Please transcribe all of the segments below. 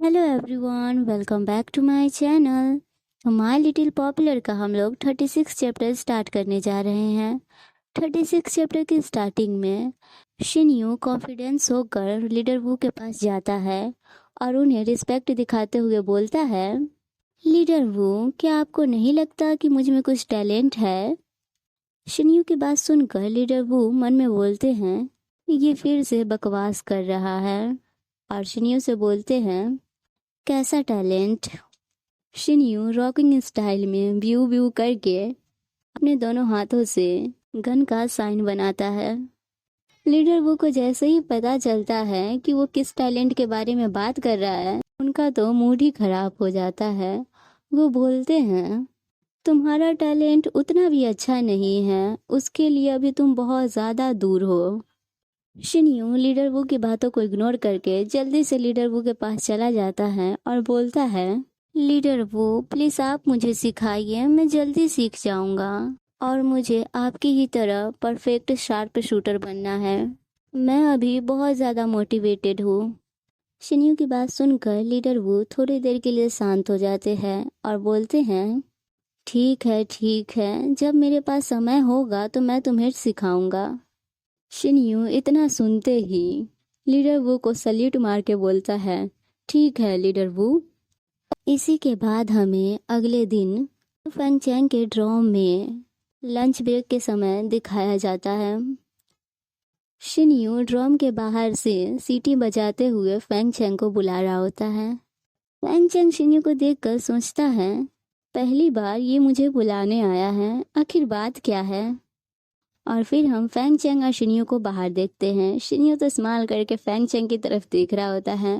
Hello everyone, welcome back to my channel. तो my little popular का हम लोग 36 चैप्टर स्टार्ट करने जा रहे हैं। 36 चैप्टर की स्टार्टिंग में शिन्यू कॉन्फिडेंस होकर लीडर वू के पास जाता है और उन्हें रिस्पेक्ट दिखाते हुए बोलता है, लीडर वू, क्या आपको नहीं लगता कि मुझ में कुछ टैलेंट है? शिन्यू की बात सुनकर लीडर वू मन में बोलते हैं, ये फिर से बकवास कर रहा है, और शिन्यू से बोलते हैं, कैसा टैलेंट? शिन्यू रॉकिंग स्टाइल में ब्यू ब्यू करके अपने दोनों हाथों से गन का साइन बनाता है। लीडर वो को जैसे ही पता चलता है कि वो किस टैलेंट के बारे में बात कर रहा है, उनका तो मूड ही खराब हो जाता है। वो बोलते हैं, तुम्हारा टैलेंट उतना भी अच्छा नहीं है, उसके लिए अभी तुम बहुत ज़्यादा दूर हो। शिन्यू लीडर वू की बातों को इग्नोर करके जल्दी से लीडर वू के पास चला जाता है और बोलता है, लीडर वू, प्लीज़ आप मुझे सिखाइए, मैं जल्दी सीख जाऊंगा और मुझे आपकी ही तरह परफेक्ट शार्प शूटर बनना है। मैं अभी बहुत ज़्यादा मोटिवेटेड हूँ। शिन्यू की बात सुनकर लीडर वू थोड़ी देर के लिए शांत हो जाते हैं और बोलते हैं, ठीक है, जब मेरे पास समय होगा तो मैं तुम्हें सिखाऊंगा। शिन्यू इतना सुनते ही लीडर वू को सल्यूट मार के बोलता है, ठीक है लीडर वू। इसी के बाद हमें अगले दिन फैंग चैंग के ड्रॉम में लंच ब्रेक के समय दिखाया जाता है। शिन्यू ड्रॉम के बाहर से सीटी बजाते हुए फैंग चैंग को बुला रहा होता है। फैंग चैंग शिन्यू को देखकर सोचता है, पहली बार ये मुझे बुलाने आया है, आखिर बात क्या है? और फिर हम फैंग चैंग और शिन्यू को बाहर देखते हैं। शिन्यू तो स्माइल करके फैंग चैंग की तरफ देख रहा होता है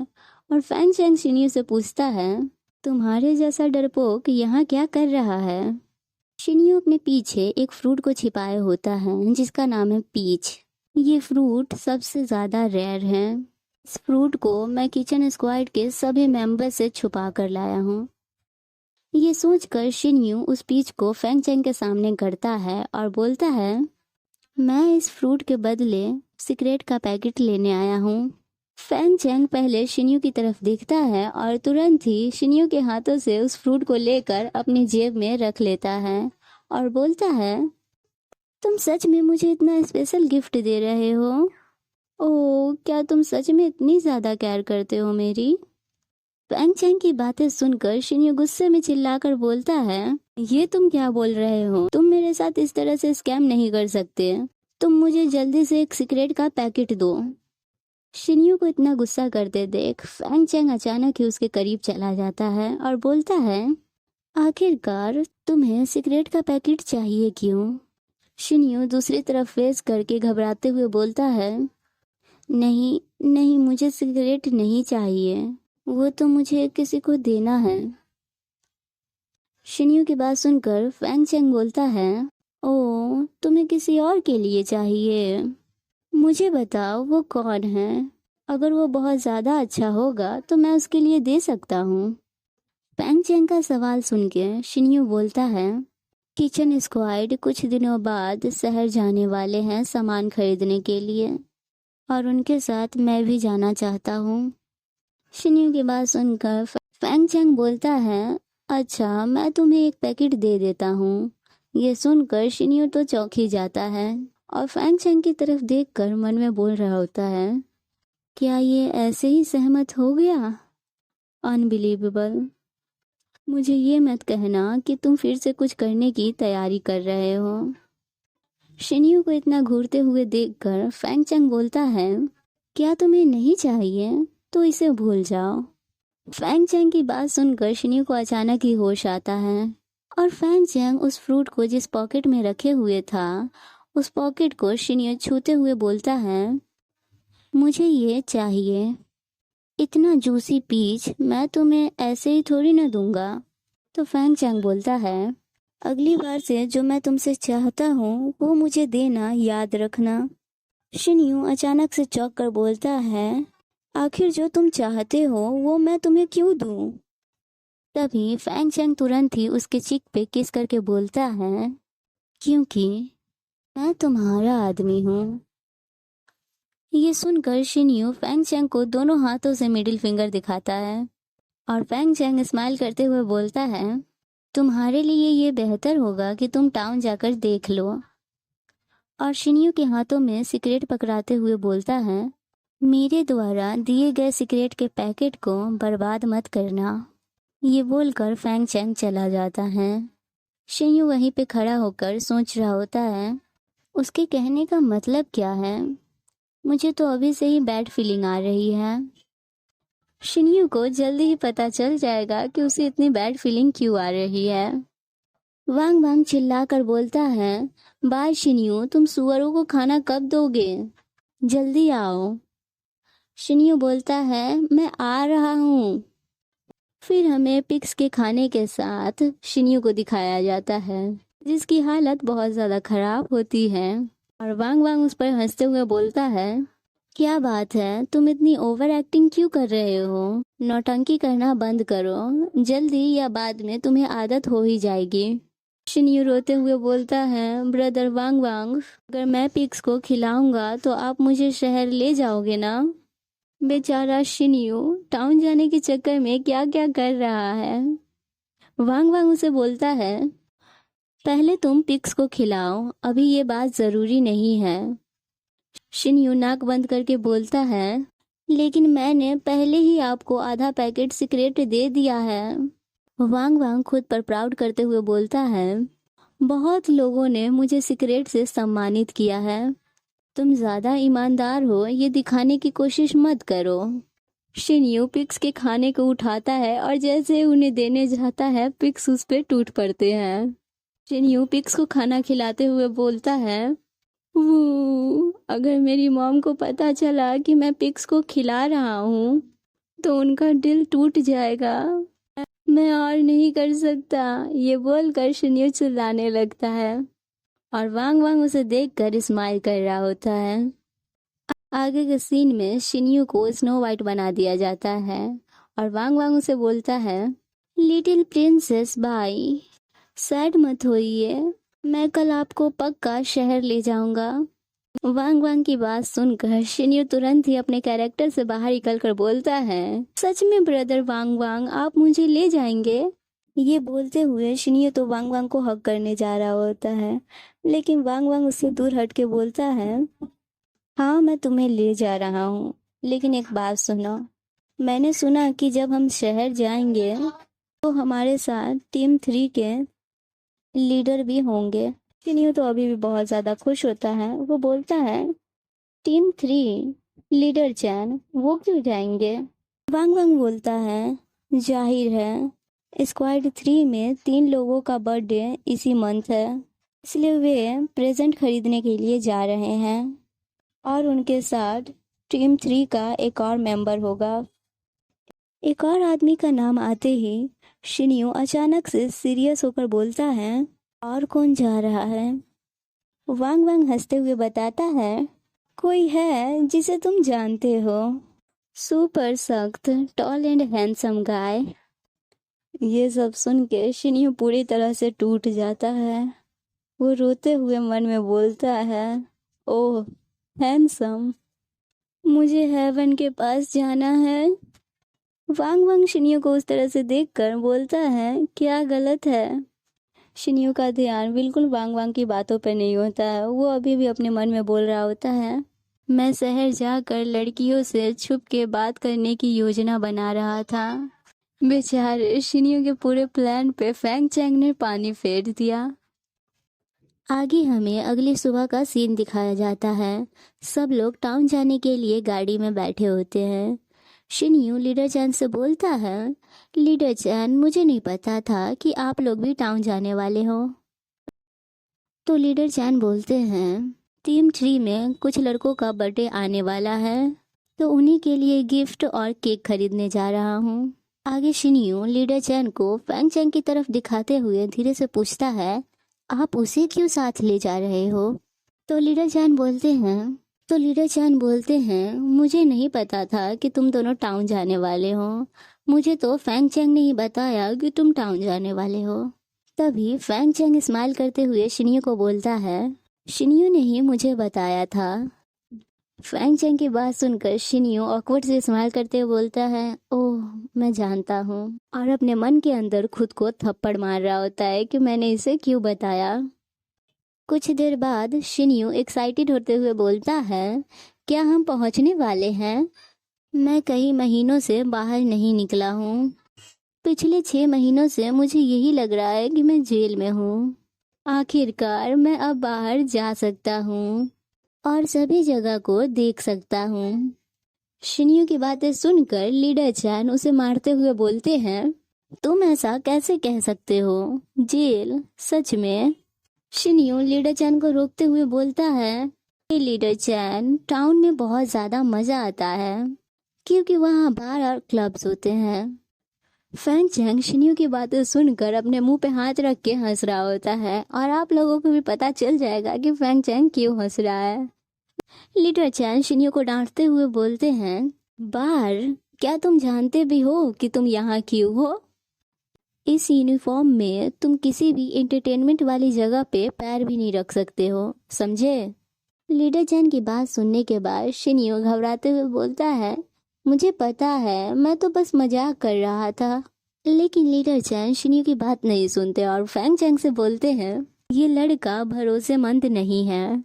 और फैंग चैंग शिन्यू से पूछता है, तुम्हारे जैसा डरपोक यहाँ क्या कर रहा है? शिन्यू अपने पीछे एक फ्रूट को छिपाए होता है जिसका नाम है पीच। ये फ्रूट सबसे ज़्यादा रेयर है। इस फ्रूट को मैं किचन स्क्वाड के सभी मेंबर से छुपा कर लाया हूँ। ये सोचकर शिन्यू उस पीच को फैंग चैंग के सामने गड़ता है और बोलता है, मैं इस फ्रूट के बदले सिगरेट का पैकेट लेने आया हूँ। फैंग चैंग पहले शिन्यू की तरफ देखता है और तुरंत ही शिन्यू के हाथों से उस फ्रूट को लेकर अपनी जेब में रख लेता है और बोलता है, तुम सच में मुझे इतना स्पेशल गिफ्ट दे रहे हो? ओह, क्या तुम सच में इतनी ज़्यादा केयर करते हो मेरी? फैंग चैंग की बातें सुनकर शिन्यू गुस्से में चिल्लाकर बोलता है, ये तुम क्या बोल रहे हो? तुम मेरे साथ इस तरह से स्कैम नहीं कर सकते। तुम मुझे जल्दी से एक सिगरेट का पैकेट दो। शिन्यू को इतना गुस्सा करते देख फैंग चैंग अचानक ही उसके करीब चला जाता है और बोलता है, आखिरकार तुम्हें सिगरेट का पैकेट चाहिए क्यों? शिन्यू दूसरी तरफ फेस करके घबराते हुए बोलता है, नहीं नहीं, मुझे सिगरेट नहीं चाहिए, वो तो मुझे किसी को देना है। शिन्यू की बात सुनकर फैंग चैंग बोलता है, ओ, तुम्हें किसी और के लिए चाहिए? मुझे बताओ वो कौन है? अगर वो बहुत ज़्यादा अच्छा होगा तो मैं उसके लिए दे सकता हूँ। फैंग चैंग का सवाल सुन के शिन्यू बोलता है, किचन स्क्वाड कुछ दिनों बाद शहर जाने वाले हैं सामान खरीदने के लिए और उनके साथ मैं भी जाना चाहता हूँ। शिन्यू की बात सुनकर फैंग चैंग बोलता है, अच्छा, मैं तुम्हें एक पैकेट दे देता हूँ। ये सुनकर शिन्यू तो चौंक ही जाता है और फैंग चैंग की तरफ देखकर मन में बोल रहा होता है, क्या ये ऐसे ही सहमत हो गया? अनबिलीवेबल। मुझे ये मत कहना कि तुम फिर से कुछ करने की तैयारी कर रहे हो। शिन्यू को इतना घूरते हुए देखकर फैंग चैंग बोलता है, क्या तुम्हें नहीं चाहिए तो इसे भूल जाओ। फैंग चैंग की बात सुनकर शिन्यू को अचानक ही होश आता है और फैंग चैंग उस फ्रूट को जिस पॉकेट में रखे हुए था, उस पॉकेट को शिन्यू छूते हुए बोलता है, मुझे ये चाहिए। इतना जूसी पीच मैं तुम्हें ऐसे ही थोड़ी ना दूंगा। तो फैंग चैंग बोलता है, अगली बार से जो मैं तुमसे चाहता हूँ वो मुझे देना याद रखना। शिन्यू अचानक से चौंक कर बोलता है, आखिर जो तुम चाहते हो वो मैं तुम्हें क्यों दूं? तभी फैंग चैंग तुरंत ही उसके चीक पे किस करके बोलता है, क्योंकि मैं तुम्हारा आदमी हूँ। ये सुनकर शिन्यू फैंग चैंग को दोनों हाथों से मिडिल फिंगर दिखाता है और फैंग चैंग स्माइल करते हुए बोलता है, तुम्हारे लिए ये बेहतर होगा कि तुम टाउन जाकर देख लो। और शिन्यू के हाथों में सिगरेट पकड़ाते हुए बोलता है, मेरे द्वारा दिए गए सिगरेट के पैकेट को बर्बाद मत करना। ये बोलकर फैंग चैंग चला जाता है। शिन्यू वहीं पे खड़ा होकर सोच रहा होता है, उसके कहने का मतलब क्या है। मुझे तो अभी से ही बैड फीलिंग आ रही है। शिन्यू को जल्दी ही पता चल जाएगा कि उसे इतनी बैड फीलिंग क्यों आ रही है। वांग वांग चिल्लाकर बोलता है, बाय शिन्यू, तुम सुअरों को खाना कब दोगे? जल्दी आओ। शिन्यू बोलता है, मैं आ रहा हूँ। फिर हमें पिग्स के खाने के साथ शिन्यू को दिखाया जाता है, जिसकी हालत बहुत ज़्यादा खराब होती है। और वांग वांग उस पर हंसते हुए बोलता है, क्या बात है, तुम इतनी ओवर एक्टिंग क्यों कर रहे हो? नौटंकी करना बंद करो, जल्दी या बाद में तुम्हें आदत हो ही जाएगी। शिन्यू रोते हुए बोलता है, ब्रदर वांग वांग, अगर मैं पिग्स को खिलाऊंगा तो आप मुझे शहर ले जाओगे ना? बेचारा शिन्यू टाउन जाने के चक्कर में क्या क्या कर रहा है। वांग वांग उसे बोलता है, पहले तुम पिग्स को खिलाओ, अभी ये बात ज़रूरी नहीं है। शिन्यू नाक बंद करके बोलता है, लेकिन मैंने पहले ही आपको आधा पैकेट सिगरेट दे दिया है। वांग वांग खुद पर प्राउड करते हुए बोलता है, बहुत लोगों ने मुझे सिगरेट से सम्मानित किया है। तुम ज़्यादा ईमानदार हो ये दिखाने की कोशिश मत करो। शिन्यू पिग्स के खाने को उठाता है और जैसे उन्हें देने जाता है, पिग्स उस पर टूट पड़ते हैं। शिन्यू पिग्स को खाना खिलाते हुए बोलता है, वो अगर मेरी मॉम को पता चला कि मैं पिग्स को खिला रहा हूँ तो उनका दिल टूट जाएगा। मैं और नहीं कर सकता। ये बोलकर शिन्यू चिल्लाने लगता है और वांग वांग उसे देखकर स्माइल कर रहा होता है। आगे के सीन में शिन्यू को स्नो वाइट बना दिया जाता है और वांग वांग उसे बोलता है, लिटिल प्रिंसेस बाई, सैड मत होइए, मैं कल आपको पक्का शहर ले जाऊंगा। वांग वांग की बात सुनकर शिन्यू तुरंत ही अपने कैरेक्टर से बाहर निकलकर बोलता है, सच में ब्रदर वांग वांग, आप मुझे ले जाएंगे? ये बोलते हुए शिन्यू तो वांग वांग को हक करने जा रहा होता है, लेकिन वांग वांग उससे दूर हट के बोलता है, हाँ मैं तुम्हें ले जा रहा हूँ, लेकिन एक बात सुनो, मैंने सुना कि जब हम शहर जाएंगे तो हमारे साथ टीम 3 के लीडर भी होंगे। शिन्यू तो अभी भी बहुत ज़्यादा खुश होता है। वो बोलता है, टीम 3 लीडर चैन, वो क्यों जाएंगे? वांग वांग बोलता है, जाहिर है स्क्वाड 3 में 3 लोगों का बर्थडे इसी मंथ है, इसलिए वे प्रेजेंट खरीदने के लिए जा रहे हैं और उनके साथ टीम 3 का एक और मेंबर होगा। एक और आदमी का नाम आते ही शिन्यू अचानक से सीरियस होकर बोलता है, और कौन जा रहा है? वांग वांग हंसते हुए बताता है, कोई है जिसे तुम जानते हो, सुपर सख्त टॉल एंड हैंडसम गाय। ये सब सुन के शिन्यू पूरी तरह से टूट जाता है। वो रोते हुए मन में बोलता है, ओह हैंडसम, मुझे हेवन के पास जाना है। वांग वांग शिन्यू को उस तरह से देखकर बोलता है, क्या गलत है? शिन्यू का ध्यान बिल्कुल वांग वांग की बातों पर नहीं होता है। वो अभी भी अपने मन में बोल रहा होता है, मैं शहर जाकर लड़कियों से छुप के बात करने की योजना बना रहा था। बेचारे शिन्यू के पूरे प्लान पे फैंग चैंग ने पानी फेर दिया। आगे हमें अगली सुबह का सीन दिखाया जाता है। सब लोग टाउन जाने के लिए गाड़ी में बैठे होते हैं। शिन्यू लीडर चैन से बोलता है, लीडर चैन, मुझे नहीं पता था कि आप लोग भी टाउन जाने वाले हो। तो लीडर चैन बोलते हैं, टीम 3 में कुछ लड़कों का बर्थडे आने वाला है, तो उन्हीं के लिए गिफ्ट और केक खरीदने जा रहा हूँ। आगे शिन्यू लीडर चैन को फैंग चैंग की तरफ दिखाते हुए धीरे से पूछता है, आप उसे क्यों साथ ले जा रहे हो? तो लीडर चैन बोलते हैं, मुझे नहीं पता था कि तुम दोनों टाउन जाने वाले हो। मुझे तो फैंग चैंग ने ही बताया कि तुम टाउन जाने वाले हो। तभी फैंग चैंग स्माइल करते हुए शिन्यू को बोलता है, शिन्यू ने ही मुझे बताया था। फैंग चैंग की बात सुनकर शिन्यू ऑकवर्ड से स्माइल करते हुए बोलता है, ओह मैं जानता हूँ, और अपने मन के अंदर खुद को थप्पड़ मार रहा होता है कि मैंने इसे क्यों बताया। कुछ देर बाद शिन्यू एक्साइटेड होते हुए बोलता है, क्या हम पहुँचने वाले हैं? मैं कई महीनों से बाहर नहीं निकला हूँ। पिछले 6 महीनों से मुझे यही लग रहा है कि मैं जेल में हूँ। आखिरकार मैं अब बाहर जा सकता हूँ और सभी जगह को देख सकता हूँ। शिन्यू की बातें सुनकर लीडर चैन उसे मारते हुए बोलते हैं, तुम ऐसा कैसे कह सकते हो? जेल? सच में? शिन्यू लीडर चैन को रोकते हुए बोलता है, लीडर चैन, टाउन में बहुत ज़्यादा मज़ा आता है क्योंकि वहाँ बार और क्लब्स होते हैं। फैंग चैंग शिन्यू की बातें सुनकर अपने मुंह पे हाथ रख के हंस रहा होता है और आप लोगों को भी पता चल जाएगा कि फैंग चैंग क्यों हंस रहा है। लीडर चैन शिन्यू को डांटते हुए बोलते हैं, बार? क्या तुम जानते भी हो कि तुम यहाँ क्यों हो? इस यूनिफॉर्म में तुम किसी भी एंटरटेनमेंट वाली जगह पे पैर भी नहीं रख सकते हो, समझे? लीडर चैन की बात सुनने के बाद शिन्यू घबराते हुए बोलता है, मुझे पता है, मैं तो बस मजाक कर रहा था। लेकिन लीडर चैन शिन्यू की बात नहीं सुनते और फैंग चैंग से बोलते हैं, ये लड़का भरोसेमंद नहीं है।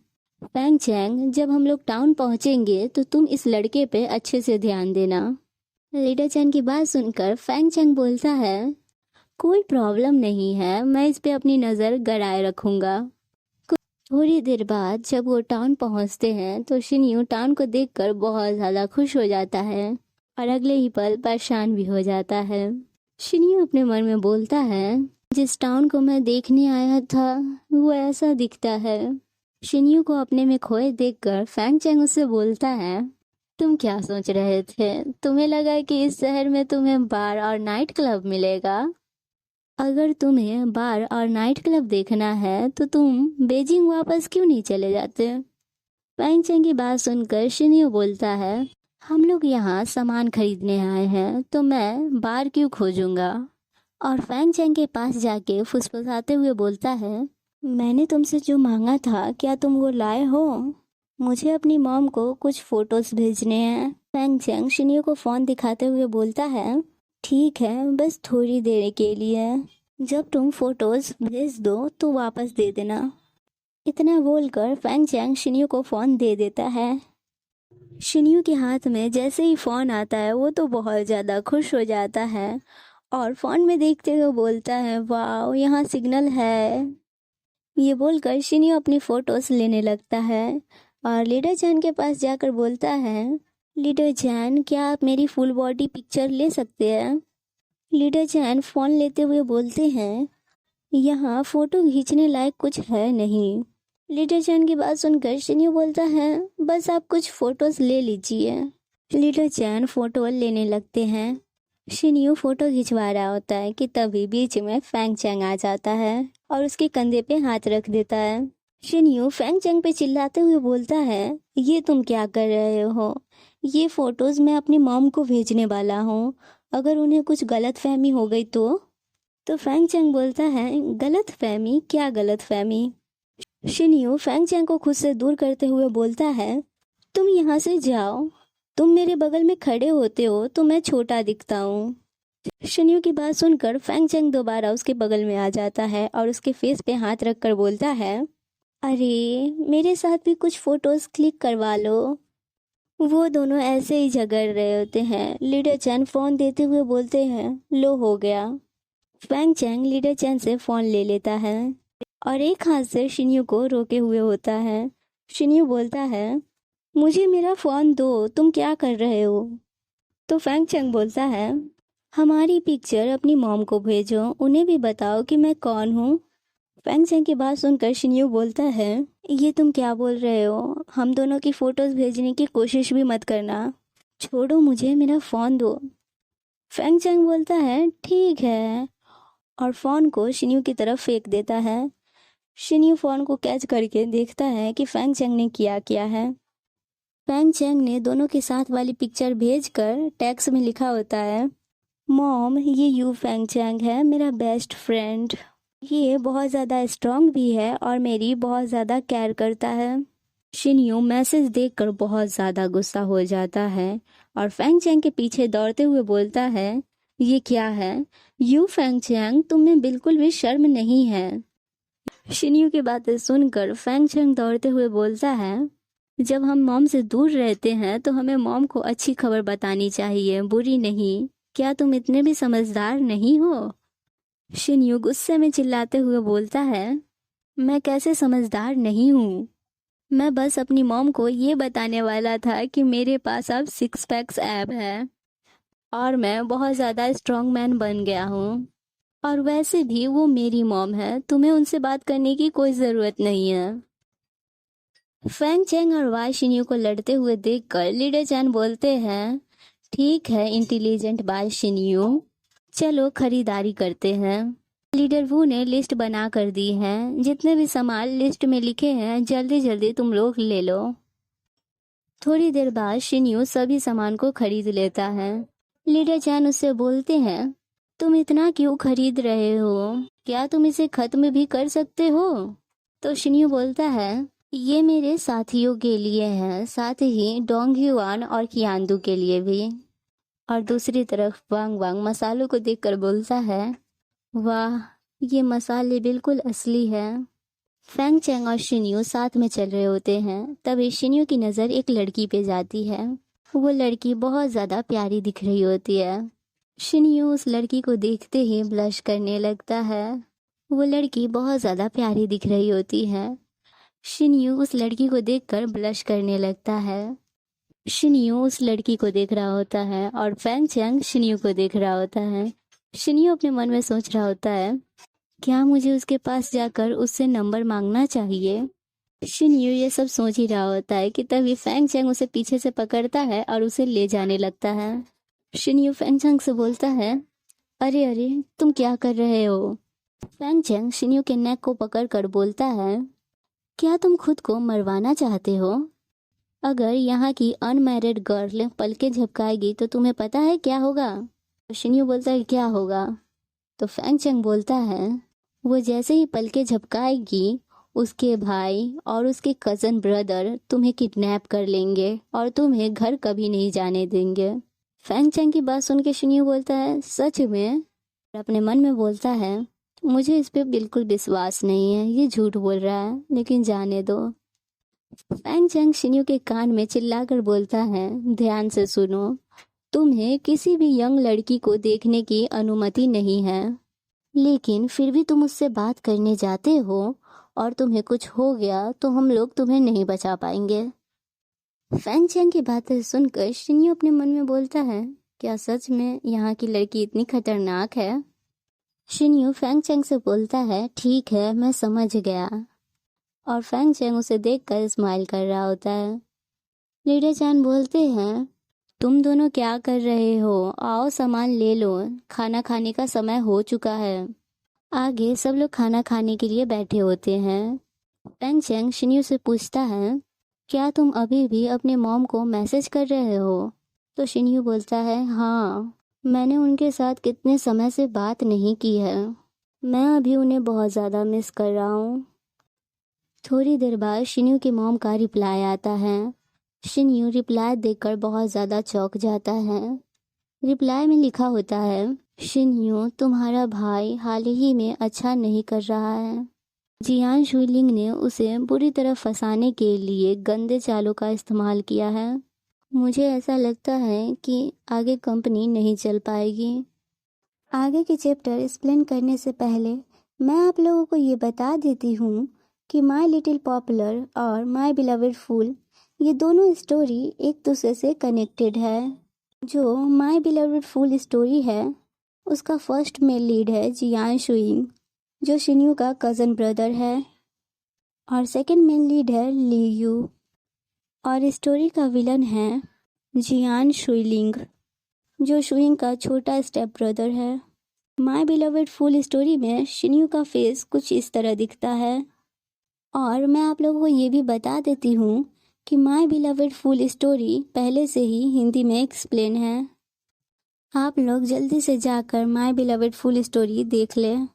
फैंग चैंग, जब हम लोग टाउन पहुंचेंगे तो तुम इस लड़के पे अच्छे से ध्यान देना। लीडर चैन की बात सुनकर फैंग चैंग बोलता है, कोई प्रॉब्लम नहीं है, मैं इस पे अपनी नज़र गड़ाए रखूंगा। थोड़ी देर बाद जब वो टाउन पहुंचते हैं तो शिन्यू टाउन को देखकर बहुत ज़्यादा खुश हो जाता है और अगले ही पल परेशान भी हो जाता है। शिन्यू अपने मन में बोलता है, जिस टाउन को मैं देखने आया था वो ऐसा दिखता है। शिन्यू को अपने में खोए देखकर फैंग चैंग उससे बोलता है, तुम क्या सोच रहे थे? तुम्हें लगा कि इस शहर में तुम्हें बार और नाइट क्लब मिलेगा? अगर तुम्हें बार और नाइट क्लब देखना है तो तुम बेजिंग वापस क्यों नहीं चले जाते? फैंग चैंग की बात सुनकर शिन्यू बोलता है, हम लोग यहाँ सामान खरीदने आए हैं तो मैं बार क्यों खोजूंगा? और फैंग चैंग के पास जाके फुसफुसाते हुए बोलता है, मैंने तुमसे जो मांगा था क्या तुम वो लाए हो? मुझे अपनी मॉम को कुछ फोटोज भेजने हैं। फैंग चैंग शिन्यू को फोन दिखाते हुए बोलता है, ठीक है, बस थोड़ी देर के लिए। जब तुम फोटोज भेज दो तो वापस दे देना। इतना बोलकर फैंग चैंग शिन्यू को फोन दे देता है। शिन्यू के हाथ में जैसे ही फोन आता है वो तो बहुत ज़्यादा खुश हो जाता है और फोन में देखते हुए बोलता है, वाह यहाँ सिग्नल है। ये बोलकर शिन्यू अपनी फोटोज लेने लगता है और लीडर चैन के पास जाकर बोलता है, लीडर चैन, क्या आप मेरी फुल बॉडी पिक्चर ले सकते हैं? लीडर चैन फोन लेते हुए बोलते हैं, यहाँ फोटो खींचने लायक कुछ है नहीं। लीडर चैन की बात सुनकर शिन्यू बोलता है, बस आप कुछ फोटोज ले लीजिए। लीडर चैन फोटो लेने लगते हैं। शिन्यू फोटो खिंचवा रहा होता है कि तभी बीच में फैंग चैंग आ जाता है और उसके कंधे पे हाथ रख देता है। शिन्यू फैंग चैंग पे चिल्लाते हुए बोलता है, ये तुम क्या कर रहे हो? ये फोटोज मैं अपनी मॉम को भेजने वाला हूँ, अगर उन्हें कुछ गलत फहमी हो गई तो फैंग चैंग बोलता है, गलत फहमी? क्या गलत फहमी? शिन्यू फैंग चैंग को खुद से दूर करते हुए बोलता है, तुम यहाँ से जाओ, तुम मेरे बगल में खड़े होते हो तो मैं छोटा दिखता हूँ। शिन्यू की बात सुनकर फैंग चैंग दोबारा उसके बगल में आ जाता है और उसके फेस पे हाथ रख कर बोलता है, अरे मेरे साथ भी कुछ फोटोज क्लिक करवा लो। वो दोनों ऐसे ही झगड़ रहे होते हैं। लीडर चैन फोन देते हुए बोलते हैं, लो हो गया। फैंग चैंग लीडर चैन से फोन ले लेता है और एक हाथ से शिन्यू को रोके हुए होता है। शिन्यू बोलता है, मुझे मेरा फोन दो, तुम क्या कर रहे हो? तो फैंग चैंग बोलता है, हमारी पिक्चर अपनी मॉम को भेजो, उन्हें भी बताओ कि मैं कौन हूँ। फैंग चैंग की बात सुनकर शिन्यू बोलता है, ये तुम क्या बोल रहे हो? हम दोनों की फोटोज भेजने की कोशिश भी मत करना, छोड़ो मुझे, मेरा फ़ोन दो। फैंग चैंग बोलता है, ठीक है, और फ़ोन को शिन्यू की तरफ फेंक देता है। शिन्यू फ़ोन को कैच करके देखता है कि फैंग चैंग ने किया है। फैंग चैंग ने दोनों के साथ वाली पिक्चर भेजकर टेक्स्ट में लिखा होता है, मॉम, ये यू फैंग चैंग है, मेरा बेस्ट फ्रेंड। ये बहुत ज़्यादा स्ट्रांग भी है और मेरी बहुत ज़्यादा केयर करता है। शिनयू मैसेज देखकर बहुत ज़्यादा गुस्सा हो जाता है और फैंग चैंग के पीछे दौड़ते हुए बोलता है, ये क्या है? यू फैंग चैंग, तुम में बिल्कुल भी शर्म नहीं है। शिनयू की बातें सुनकर फैंग चैंग दौड़ते हुए बोलता है, जब हम मॉम से दूर रहते हैं तो हमें मॉम को अच्छी खबर बतानी चाहिए, बुरी नहीं। क्या तुम इतने भी समझदार नहीं हो? शिनयू गुस्से में चिल्लाते हुए बोलता है, मैं कैसे समझदार नहीं हूँ? मैं बस अपनी मॉम को ये बताने वाला था कि मेरे पास अब 6 पैक्स ऐब है और मैं बहुत ज़्यादा स्ट्रॉन्ग मैन बन गया हूँ। और वैसे भी वो मेरी मॉम है, तुम्हें उनसे बात करने की कोई ज़रूरत नहीं है। फैंग चैंग और वाई शिन्यू को लड़ते हुए देखकर लीडर चैन बोलते हैं, ठीक है इंटेलिजेंट बाय शिन्यू, चलो खरीदारी करते हैं। लीडर वू ने लिस्ट बना कर दी है, जितने भी सामान लिस्ट में लिखे हैं जल्दी जल्दी तुम लोग ले लो। थोड़ी देर बाद शिन्यू सभी सामान को खरीद लेता है। लीडर चैन उससे बोलते हैं, तुम इतना क्यों खरीद रहे हो? क्या तुम इसे खत्म भी कर सकते हो? तो शिन्यू बोलता है, ये मेरे साथियों के लिए है, साथ ही डोंग ह्युआन और कियांदू के लिए भी। और दूसरी तरफ वांग वांग मसालों को देखकर बोलता है, वाह, ये मसाले बिल्कुल असली है। फैंग चैंग और शिन्यू साथ में चल रहे होते हैं, तभी शिन्यू की नज़र एक लड़की पे जाती है। वो लड़की बहुत ज़्यादा प्यारी दिख रही होती है। शिन्यू उस लड़की को देखते ही ब्लश करने लगता है। वो लड़की बहुत ज़्यादा प्यारी दिख रही होती है। शिन्यू उस लड़की को देखकर ब्लश करने लगता है। शिन्यू उस लड़की को देख रहा होता है और फैंग चैंग शिन्यू को देख रहा होता है। शिन्यू अपने मन में सोच रहा होता है, क्या मुझे उसके पास जाकर उससे नंबर मांगना चाहिए? शिन्यू ये सब सोच ही रहा होता है कि तभी फैंग चैंग उसे पीछे से पकड़ता है और उसे ले जाने लगता है। शिन्यू फैंग चैंग से बोलता है, अरे अरे, तुम क्या कर रहे हो? फैंग चैंग शिन्यू के नेक को पकड़कर बोलता है, क्या तुम खुद को मरवाना चाहते हो? अगर यहाँ की अनमैरिड गर्ल पलके झपकाएगी तो तुम्हें पता है क्या होगा? शिन्यू बोलता है, क्या होगा? तो फैंग चैंग बोलता है, वो जैसे ही पलके झपकाएगी उसके भाई और उसके कज़न ब्रदर तुम्हें किडनैप कर लेंगे और तुम्हें घर कभी नहीं जाने देंगे। फैंग चैंग की बात सुन के शिन्यू बोलता है, सच में? अपने मन में बोलता है, मुझे इस पे बिल्कुल विश्वास नहीं है, ये झूठ बोल रहा है, लेकिन जाने दो। फैंग चैंग शिन्यू के कान में चिल्लाकर बोलता है, ध्यान से सुनो, तुम्हें किसी भी यंग लड़की को देखने की अनुमति नहीं है, लेकिन फिर भी तुम उससे बात करने जाते हो और तुम्हें कुछ हो गया तो हम लोग तुम्हें नहीं बचा पाएंगे। फैंग चैंग की बातें सुनकर शिन्यू अपने मन में बोलता है, क्या सच में यहाँ की लड़की इतनी खतरनाक है? शिन्यू फैंग चैंग से बोलता है, ठीक है, मैं समझ गया। और फैंग चैंग उसे देखकर स्माइल कर रहा होता है। लीडर चैन बोलते हैं, तुम दोनों क्या कर रहे हो? आओ सामान ले लो, खाना खाने का समय हो चुका है। आगे सब लोग खाना खाने के लिए बैठे होते हैं। फैंग चैंग शिन्यू से पूछता है, क्या तुम अभी भी अपने मॉम को मैसेज कर रहे हो? तो शिन्यू बोलता है, हाँ, मैंने उनके साथ कितने समय से बात नहीं की है। मैं अभी उन्हें बहुत ज़्यादा मिस कर रहा हूँ। थोड़ी देर बाद शिन्यू की मॉम का रिप्लाई आता है। शिन्यू रिप्लाई देखकर बहुत ज़्यादा चौंक जाता है। रिप्लाई में लिखा होता है, शिन्यू, तुम्हारा भाई हाल ही में अच्छा नहीं कर रहा है। जियान शुइलिंग ने उसे बुरी तरह फंसाने के लिए गंदे चालों का इस्तेमाल किया है। मुझे ऐसा लगता है कि आगे कंपनी नहीं चल पाएगी। आगे के चैप्टर एक्सप्लेन करने से पहले मैं आप लोगों को ये बता देती हूँ कि माय लिटिल पॉपुलर और माय बिलवेड फूल, ये दोनों स्टोरी एक दूसरे से कनेक्टेड है। जो माय बिलवेड फूल स्टोरी है उसका फर्स्ट मेल लीड है जियान शुइंग, जो शिन्यू का कज़न ब्रदर है, और सेकंड मेन लीड है ली यू, और स्टोरी का विलन है जियान शुइलिंग, जो शुइंग का छोटा स्टेप ब्रदर है। माय बिलवेड फूल स्टोरी में शिन्यू का फेस कुछ इस तरह दिखता है। और मैं आप लोगों को ये भी बता देती हूँ कि माय बिलवेड फूल स्टोरी पहले से ही हिंदी में एक्सप्लेन है। आप लोग जल्दी से जाकर माय बिलवेड फुल स्टोरी देख लें।